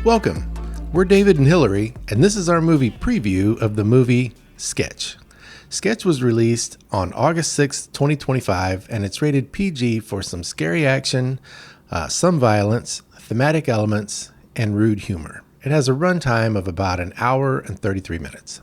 Welcome. We're David and Hillary, and this is our movie preview of the movie Sketch. Sketch was released on August 6, 2025, and it's rated PG for some scary action, some violence, thematic elements, and rude humor. It has a runtime of about an hour and 33 minutes.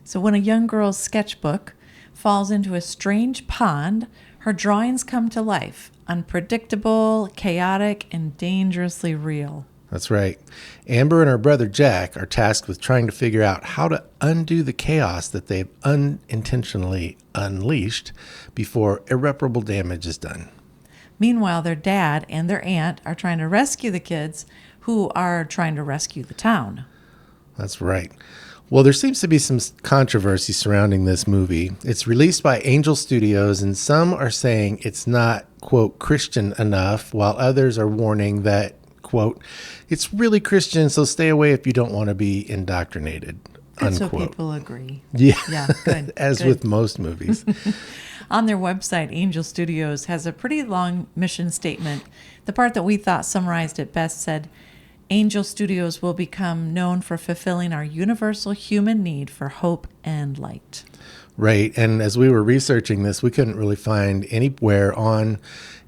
So when a young girl's sketchbook falls into a strange pond, her drawings come to life, unpredictable, chaotic, and dangerously real. That's right. Amber and her brother Jack are tasked with trying to figure out how to undo the chaos that they've unintentionally unleashed before irreparable damage is done. Meanwhile, their dad and their aunt are trying to rescue the kids who are trying to rescue the town. That's right. Well, there seems to be some controversy surrounding this movie. It's released by Angel Studios, and some are saying it's not, quote, Christian enough, while others are warning that, quote, it's really Christian, so stay away if you don't want to be indoctrinated, Good, unquote. so people agree. Yeah, good. As good. with most movies. On their website, Angel Studios has a pretty long mission statement. The part that we thought summarized it best said, Angel Studios will become known for fulfilling our universal human need for hope and light. Right. And as we were researching this, we couldn't really find anywhere on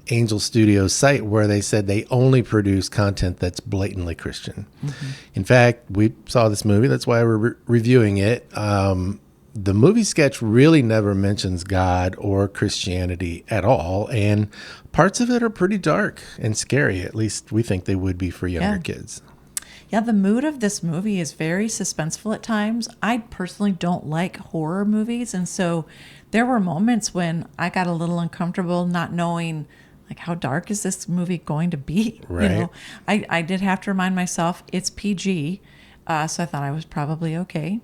Angel Studios' site where they said they only produce content that's blatantly Christian. Mm-hmm. In fact, we saw this movie. That's why we're reviewing it. The movie Sketch really never mentions God or Christianity at all. And parts of it are pretty dark and scary. At least we think they would be for younger kids. Yeah, the mood of this movie is very suspenseful at times. I personally don't like horror movies. And so there were moments when I got a little uncomfortable not knowing, like, how dark is this movie going to be? Right. You know, I did have to remind myself it's PG. So I thought I was probably okay.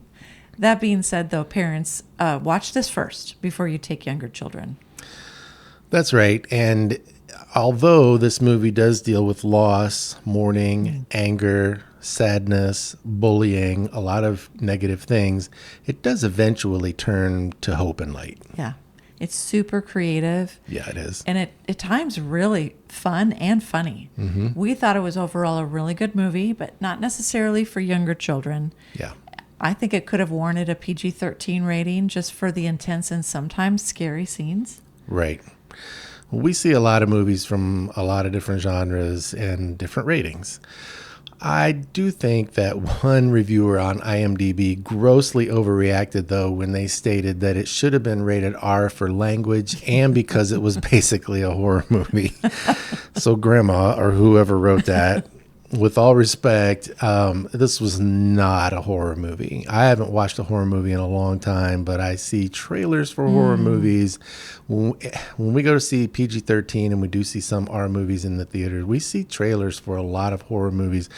That being said, though, parents, watch this first before you take younger children. That's right. And although this movie does deal with loss, mourning, anger, sadness, bullying, a lot of negative things, it does eventually turn to hope and light. Yeah. It's super creative. Yeah, it is. And it at times really fun and funny. Mm-hmm. We thought it was overall a really good movie, but not necessarily for younger children. Yeah. I think it could have warranted a PG-13 rating just for the intense and sometimes scary scenes. Right. We see a lot of movies from a lot of different genres and different ratings. I do think that one reviewer on IMDb grossly overreacted, though, when they stated that it should have been rated R for language and because it was basically a horror movie. So Grandma, or whoever wrote that, with all respect, this was not a horror movie. I haven't watched a horror movie in a long time, but I see trailers for horror movies. When we go to see PG-13 and we do see some R movies in the theater, we see trailers for a lot of horror movies.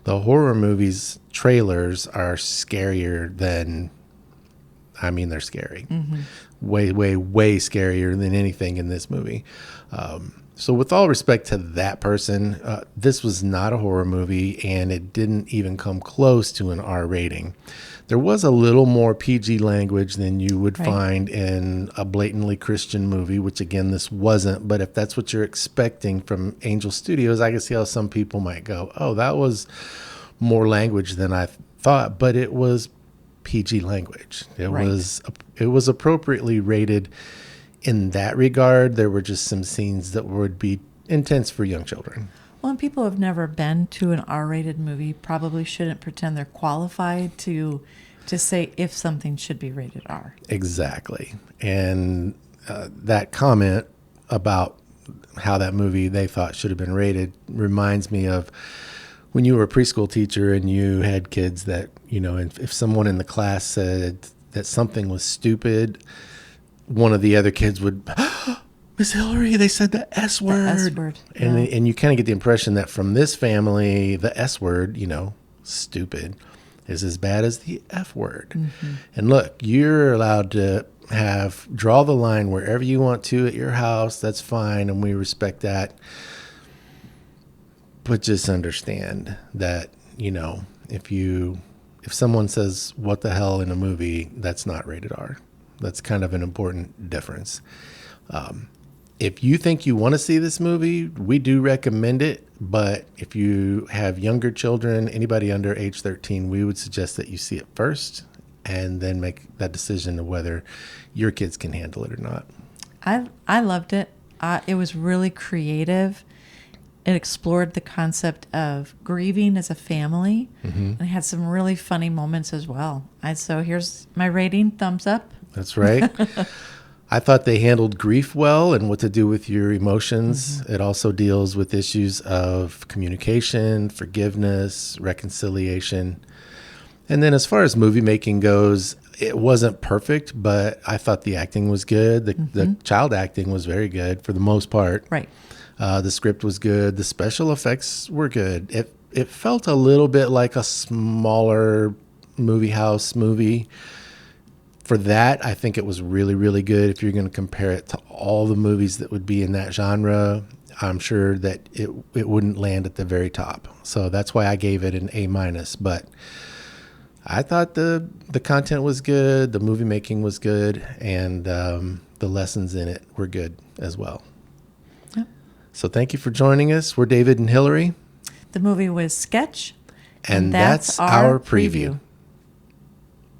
The horror movies trailers are scarier than, they're scary. Mm-hmm. Way, way, way scarier than anything in this movie. So with all respect to that person, this was not a horror movie, and it didn't even come close to an R rating. There was a little more PG language than you would find in a blatantly Christian movie, which, again, this wasn't. But if that's what you're expecting from Angel Studios, I can see how some people might go, oh, that was more language than I thought. But it was PG language. It was appropriately rated. In that regard, there were just some scenes that would be intense for young children. Well, and people who have never been to an R-rated movie probably shouldn't pretend they're qualified to say if something should be rated R. Exactly. And that comment about how that movie they thought should have been rated reminds me of when you were a preschool teacher and you had kids that, if someone in the class said that something was stupid, one of the other kids would, Miss Hillary, they said the S word. The S word. And you kind of get the impression that from this family, the S word, stupid, is as bad as the F word. Mm-hmm. And look, you're allowed to draw the line wherever you want to at your house. That's fine, and we respect that. But just understand that, if someone says what the hell in a movie, that's not rated R. That's kind of an important difference. If you think you want to see this movie, we do recommend it. But if you have younger children, anybody under age 13, we would suggest that you see it first and then make that decision of whether your kids can handle it or not. I loved it. It was really creative. It explored the concept of grieving as a family, and it had some really funny moments as well. So here's my rating: thumbs up. That's right. I thought they handled grief well and what to do with your emotions. It also deals with issues of communication, forgiveness, reconciliation. And then as far as movie making goes, it wasn't perfect, but I thought the acting was good. The child acting was very good for the most part. Right. The script was good. The special effects were good. It felt a little bit like a smaller movie house movie. For that, I think it was really, really good. If you're going to compare it to all the movies that would be in that genre, I'm sure that it wouldn't land at the very top. So that's why I gave it an A-. But I thought the content was good, the movie making was good, and the lessons in it were good as well. Yep. So thank you for joining us. We're David and Hillary. The movie was Sketch. And that's our preview.